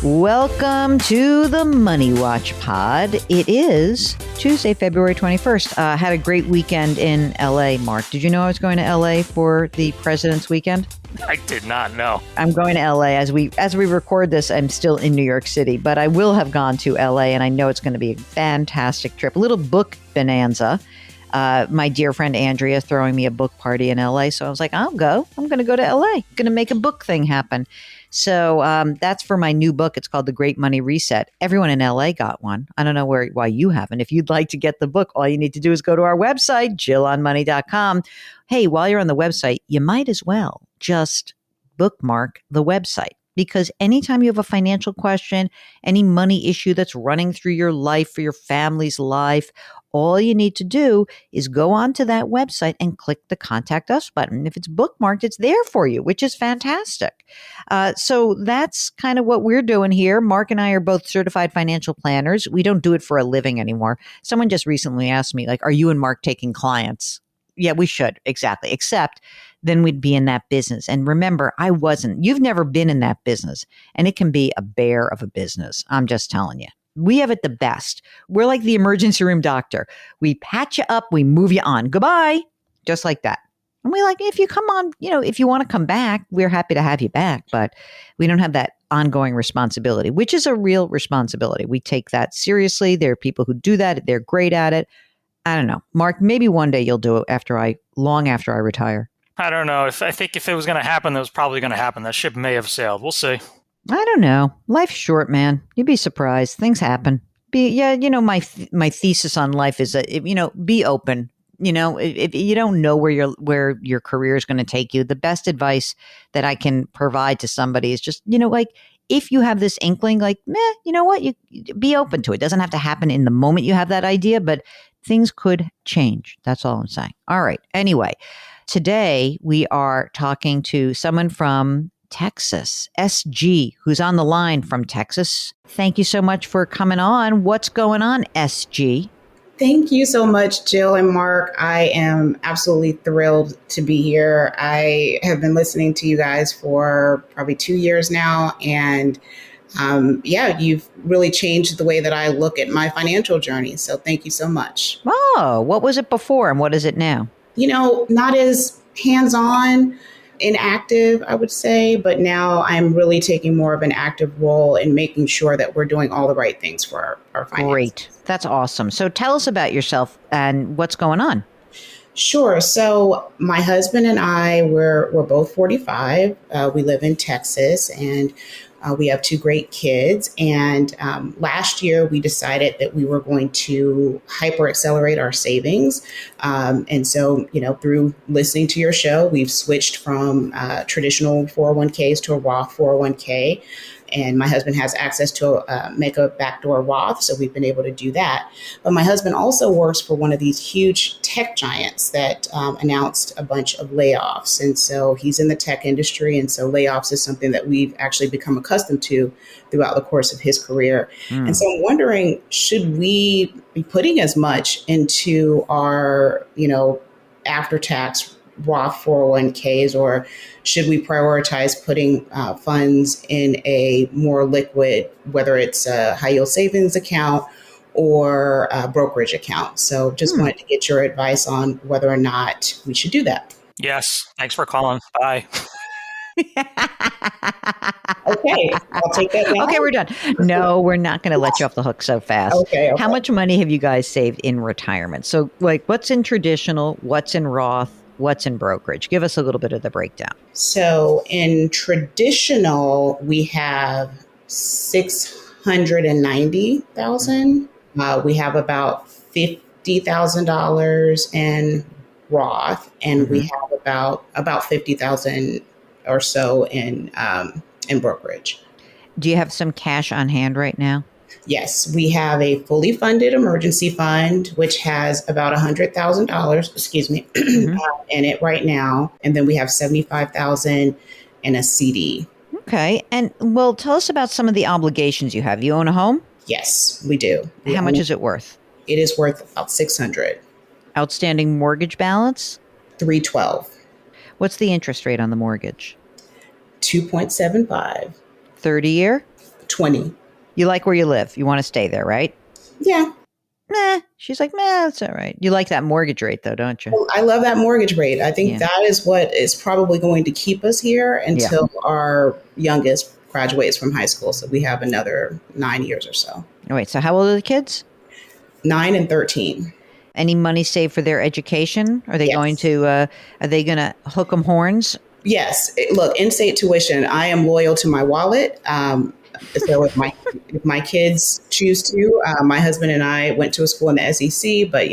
Welcome to the Money Watch Pod. It is Tuesday, February 21st. Had a great weekend in LA, Mark. Did you know I was going to LA for the President's Weekend? I did not know. I'm going to LA as we record this. I'm still in New York City, but I will have gone to LA, and I know it's going to be a fantastic trip. A little book bonanza. My dear friend Andrea throwing me a book party in LA, so I was like, I'll go. I'm going to go to LA. I'm going to make a book thing happen. So that's for my new book. It's called The Great Money Reset. Everyone in LA got one. I don't know why you haven't. If you'd like to get the book, all you need to do is go to our website, jillonmoney.com. Hey, while you're on the website, you might as well just bookmark the website. Because anytime you have a financial question, any money issue that's running through your life or your family's life, all you need to do is go onto that website and click the Contact Us button. If it's bookmarked, it's there for you, which is fantastic. So that's kind of what we're doing here. Mark and I are both certified financial planners. We don't do it for a living anymore. Someone just recently asked me, like, are you and Mark taking clients? Yeah, we should. Exactly. Except then we'd be in that business. And remember, I wasn't. You've never been in that business. And it can be a bear of a business. I'm just telling you. We have it the best. We're like the emergency room doctor. We patch you up. We move you on. Goodbye. Just like that. And we like, if you come on, if you want to come back, we're happy to have you back. But we don't have that ongoing responsibility, which is a real responsibility. We take that seriously. There are people who do that. They're great at it. I don't know. Mark, maybe one day you'll do it long after I retire. I don't know. I think if it was going to happen, that was probably going to happen. That ship may have sailed. We'll see. I don't know. Life's short, man. You'd be surprised. Things happen. My thesis on life is that, be open. If you don't know where your career is going to take you, the best advice that I can provide to somebody is just, if you have this inkling, you know what, you be open to it. It doesn't have to happen in the moment you have that idea, but things could change. That's all I'm saying. All right. Anyway, today we are talking to someone from Texas, SG, who's on the line from Texas. Thank you so much for coming on. What's going on, SG? Thank you so much, Jill and Mark. I am absolutely thrilled to be here. I have been listening to you guys for probably 2 years now. And you've really changed the way that I look at my financial journey. So thank you so much. Oh, what was it before and what is it now? Not as hands-on and active, I would say, but now I'm really taking more of an active role in making sure that we're doing all the right things for our finances. Great. That's awesome. So tell us about yourself and what's going on. Sure. So my husband and I, we're both 45. We live in Texas, and we have 2 great kids. And last year, we decided that we were going to hyper accelerate our savings. And so, through listening to your show, we've switched from traditional 401ks to a Roth 401k. And my husband has access to make a backdoor Roth, so we've been able to do that. But my husband also works for one of these huge tech giants that announced a bunch of layoffs. And so he's in the tech industry, and so layoffs is something that we've actually become accustomed to throughout the course of his career. And so I'm wondering, should we be putting as much into our, after-tax Roth 401ks, or should we prioritize putting funds in a more liquid, whether it's a high yield savings account or a brokerage account? So just wanted to get your advice on whether or not we should do that. Yes. Thanks for calling. Bye. Okay, I'll take that now. Okay, we're done. No, we're not going to let you off the hook so fast. Okay. How much money have you guys saved in retirement? So what's in traditional, what's in Roth, what's in brokerage? Give us a little bit of the breakdown. So in traditional, we have $690,000. We have about $50,000 in Roth, and we have about $50,000 or so in brokerage. Do you have some cash on hand right now? Yes, we have a fully funded emergency fund, which has about $100,000, in it right now. And then we have $75,000 in a CD. Okay. And tell us about some of the obligations you have. You own a home? Yes, we do. How much is it worth? It is worth about $600. Outstanding mortgage balance? $312. What's the interest rate on the mortgage? 2.75. 30-year? 20. You like where you live. You want to stay there, right? Yeah. Meh. She's like, meh, that's all right. You like that mortgage rate, though, don't you? I love that mortgage rate. I think Yeah. that is what is probably going to keep us here Yeah. until our youngest graduates from high school. So we have another 9 years or so. Oh, wait, so how old are the kids? 9 and 13. Any money saved for their education? Are they going Yes. to, are they going to hook them horns? Yes. Look, in-state tuition, I am loyal to my wallet. So if my kids choose to, my husband and I went to a school in the SEC, but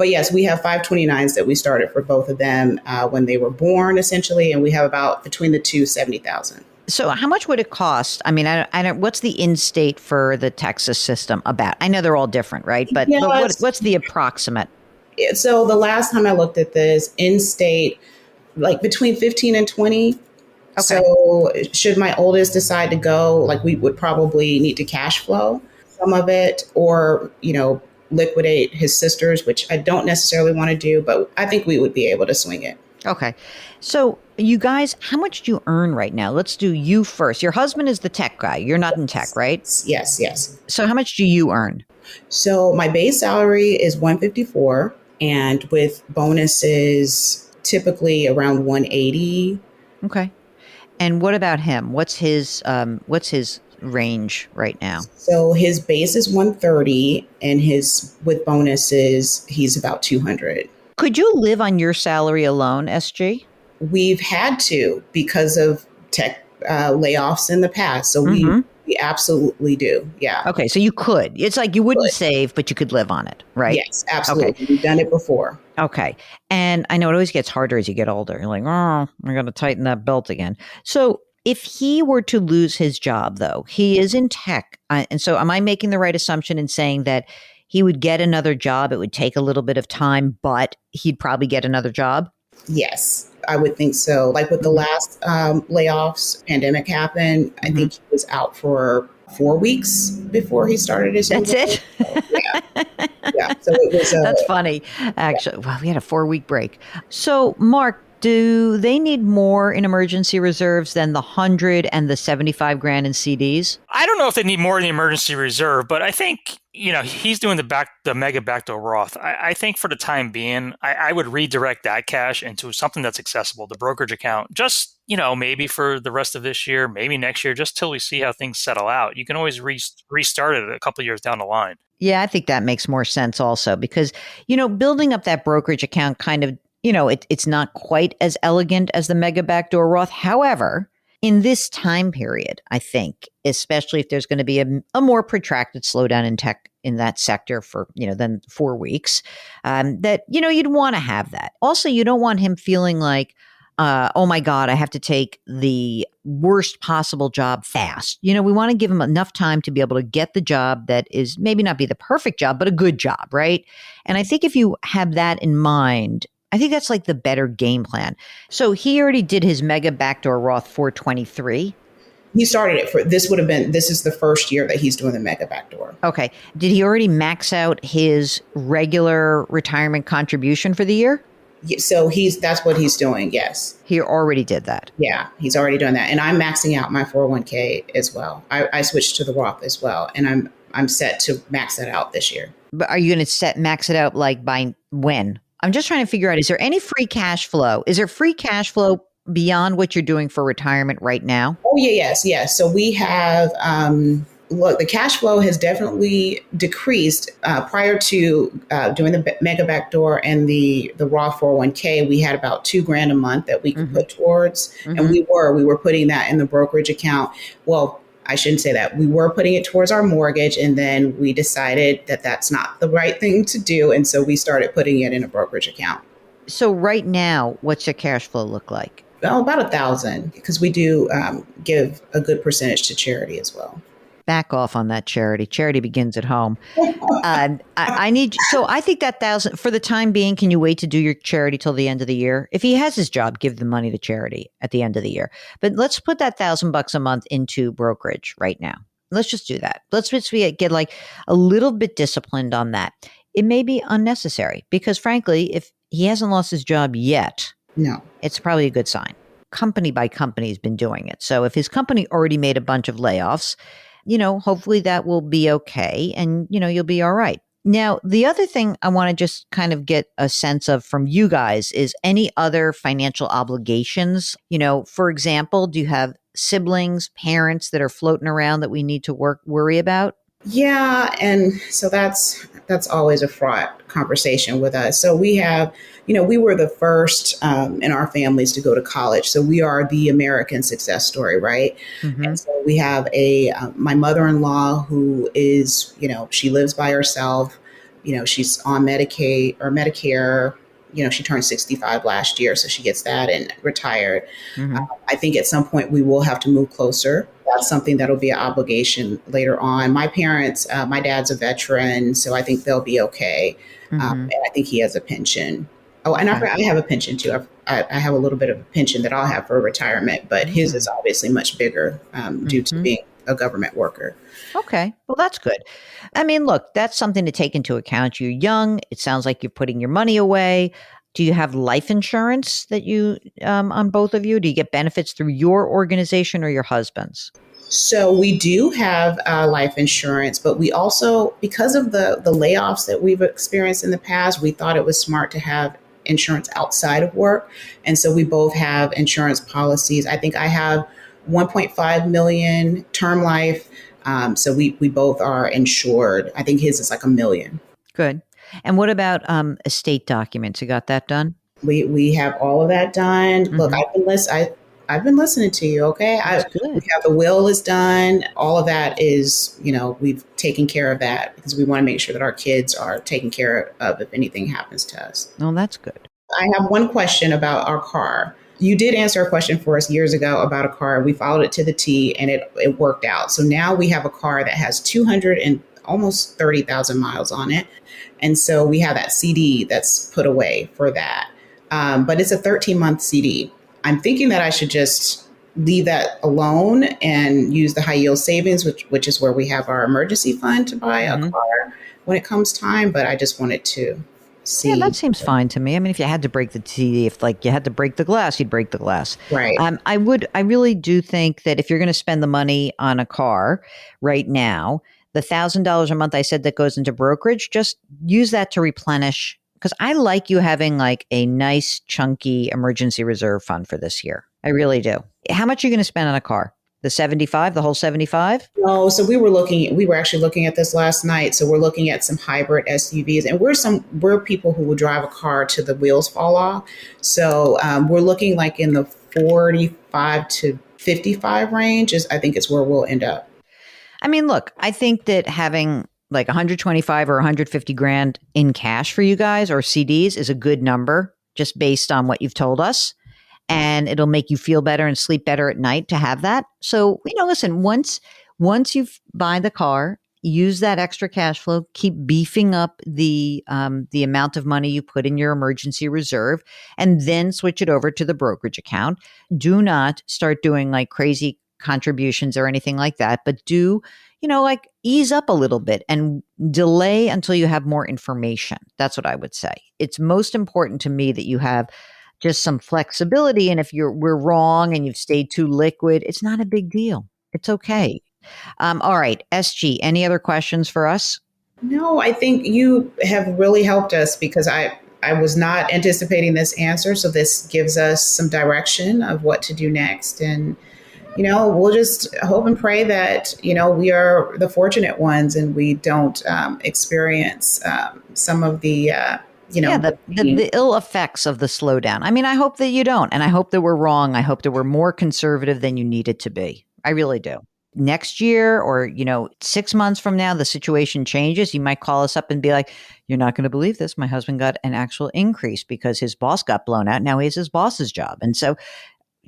yes, we have 529s that we started for both of them when they were born, essentially, and we have about between the two 70,000. So how much would it cost? I mean, I don't, what's the in-state for the Texas system about? I know they're all different, right? But what's the approximate? So the last time I looked at this, in-state, like between 15 and 20. Okay. So should my oldest decide to go, like we would probably need to cash flow some of it or, liquidate his sisters, which I don't necessarily want to do, but I think we would be able to swing it. Okay. So you guys, how much do you earn right now? Let's do you first. Your husband is the tech guy. You're not in tech, right? Yes. So how much do you earn? So my base salary is 154 and with bonuses typically around 180. Okay. And what about him? What's his range right now? So his base is 130 and with bonuses, he's about 200. Could you live on your salary alone, SG? We've had to because of tech layoffs in the past. So we absolutely do. Yeah. Okay. So you could. It's like you wouldn't save, but you could live on it, right? Yes, absolutely. Okay. We've done it before. Okay. And I know it always gets harder as you get older. You're like, oh, I'm going to tighten that belt again. So if he were to lose his job, though, he is in tech. And so am I making the right assumption in saying that he would get another job? It would take a little bit of time, but he'd probably get another job? Yes, I would think so. Like with the last layoffs, pandemic happened. I think he was out for 4 weeks before he started his new That's it? Yeah. So it was. That's funny. Actually, well, we had a 4-week break. So, Mark, do they need more in emergency reserves than the 100 and the 75 grand in CDs? I don't know if they need more in the emergency reserve, but I think, he's doing the mega backdoor Roth. I think for the time being, I would redirect that cash into something that's accessible, the brokerage account, just, maybe for the rest of this year, maybe next year, just till we see how things settle out. You can always restart it a couple of years down the line. Yeah, I think that makes more sense also because, building up that brokerage account kind of, it's not quite as elegant as the mega backdoor Roth. However, in this time period, I think, especially if there's going to be a more protracted slowdown in tech in that sector for, than 4 weeks, that, you'd want to have that. Also, you don't want him feeling like, oh my God, I have to take the worst possible job fast. We want to give him enough time to be able to get the job that is maybe not be the perfect job, but a good job, right? And I think if you have that in mind, I think that's like the better game plan. So he already did his mega backdoor Roth 423. He started it this is the first year that he's doing the mega backdoor. Okay. Did he already max out his regular retirement contribution for the year? So that's what he's doing. Yes. He already did that. Yeah, he's already doing that. And I'm maxing out my 401k as well. I switched to the Roth as well. And I'm set to max that out this year. But are you going to max it out like by when? I'm just trying to figure out, is there any free cash flow? Is there free cash flow beyond what you're doing for retirement right now? Oh, yeah, yes. So we have, look, the cash flow has definitely decreased prior to doing the mega backdoor and the Roth 401k. We had about $2,000 a month that we could put towards, and we were putting that in the brokerage account. Well, I shouldn't say that. We were putting it towards our mortgage, and then we decided that that's not the right thing to do. And so we started putting it in a brokerage account. So right now, what's your cash flow look like? Oh, about 1,000, because we do give a good percentage to charity as well. Back off on that charity. Charity begins at home. I need, so I think that 1,000 for the time being. Can you wait to do your charity till the end of the year? If he has his job, give the money to charity at the end of the year. But let's put that $1,000 a month into brokerage right now. Let's just do that. Let's just get like a little bit disciplined on that. It may be unnecessary because frankly, if he hasn't lost his job yet, no, it's probably a good sign. Company by company has been doing it. So if his company already made a bunch of layoffs, hopefully that will be okay and, you'll be all right. Now, the other thing I want to just kind of get a sense of from you guys is any other financial obligations. For example, do you have siblings, parents that are floating around that we need to worry about? Yeah, and so that's always a fraught conversation with us. So we have, we were the first in our families to go to college. So we are the American success story, right? Mm-hmm. And so we have my mother-in-law who is, she lives by herself. She's on Medicaid or Medicare. She turned 65 last year, so she gets that and retired. Mm-hmm. I think at some point we will have to move closer. That's something that'll be an obligation later on. My parents, my dad's a veteran, so I think they'll be okay. Mm-hmm. And I think he has a pension. Oh, and Okay. I have a pension too. I have a little bit of a pension that I'll have for retirement, but his is obviously much bigger due to Mm-hmm. being a government worker. Okay. Well, that's good. I mean, look, that's something to take into account. You're young. It sounds like you're putting your money away. Do you have life insurance that on both of you? Do you get benefits through your organization or your husband's? So we do have life insurance, but we also, because of the layoffs that we've experienced in the past, we thought it was smart to have insurance outside of work. And so we both have insurance policies. I think I have 1.5 million term life. So we both are insured. I think his is like a million. Good. And what about estate documents? You got that done? We have all of that done. Look, Mm-hmm. I've been listening to you. Okay, That's we good. have the will is done. All of that is, we've taken care of that because we want to make sure that our kids are taken care of if anything happens to us. Oh, that's good. I have one question about our car. You did answer a question for us years ago about a car. We followed it to the T and it worked out. So now we have a car that has 200 and almost 30,000 miles on it. And so we have that CD that's put away for that. But it's a 13-month CD. I'm thinking that I should just leave that alone and use the high yield savings, which is where we have our emergency fund to buy a Mm-hmm. car when it comes time. But I just wanted to Yeah, see. that seems fine to me. I mean, if you had to break the TV, if like you had to break the glass, you'd break the glass. Right. I really do think that if you're going to spend the money on a car right now, the $1,000 a month I said that goes into brokerage, just use that to replenish. Because I like you having like a nice chunky emergency reserve fund for this year. I really do. How much are you going to spend on a car? The 75, the whole 75? No, so we were actually looking at this last night. So we're looking at some hybrid SUVs, and we're people who will drive a car till the wheels fall off. So we're looking like in the 45 to 55 range I think is where we'll end up. I mean, look, I think that having like 125 or 150 grand in cash for you guys or CDs is a good number just based on what you've told us. And it'll make you feel better and sleep better at night to have that. So, listen, once you buy the car, use that extra cash flow, keep beefing up the amount of money you put in your emergency reserve, and then switch it over to the brokerage account. Do not start doing like crazy contributions or anything like that, but do, like ease up a little bit and delay until you have more information. That's what I would say. It's most important to me that you have just some flexibility. And if we're wrong and you've stayed too liquid, it's not a big deal. It's okay. All right, SG, any other questions for us? No, I think you have really helped us because I was not anticipating this answer. So this gives us some direction of what to do next. And, we'll just hope and pray that, we are the fortunate ones and we don't experience some of the, Yeah, the ill effects of the slowdown. I mean, I hope that you don't. And I hope that we're wrong. I hope that we're more conservative than you needed to be. I really do. Next year or, 6 months from now, the situation changes. You might call us up and be like, you're not going to believe this. My husband got an actual increase because his boss got blown out. Now he has his boss's job. And so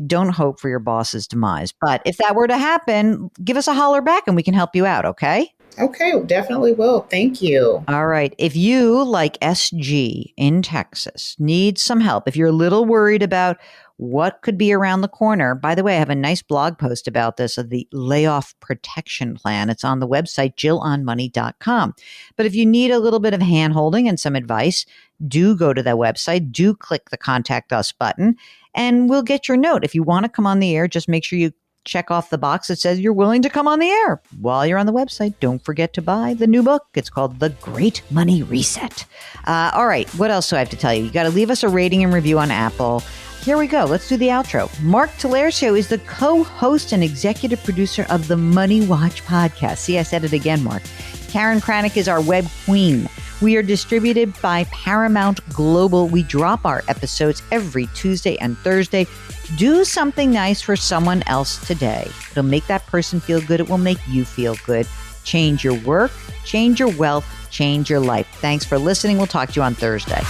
don't hope for your boss's demise. But if that were to happen, give us a holler back and we can help you out. Okay. Okay, definitely will. Thank you. All right. If you, like SG in Texas, need some help, if you're a little worried about what could be around the corner, by the way, I have a nice blog post about this of the layoff protection plan. It's on the website, jillonmoney.com. But if you need a little bit of hand holding and some advice, do go to that website, do click the contact us button, and we'll get your note. If you want to come on the air, just make sure you check off the box that says you're willing to come on the air. While you're on the website, don't forget to buy the new book. It's called The Great Money Reset. All right, what else do I have to tell you? You got to leave us a rating and review on Apple. Here we go. Let's do the outro. Mark Talercio is the co-host and executive producer of the Money Watch podcast. See, I said it again, Mark. Karen Kranick is our web queen. We are distributed by Paramount Global. We drop our episodes every Tuesday and Thursday. Do something nice for someone else today. It'll make that person feel good. It will make you feel good. Change your work, change your wealth, change your life. Thanks for listening. We'll talk to you on Thursday.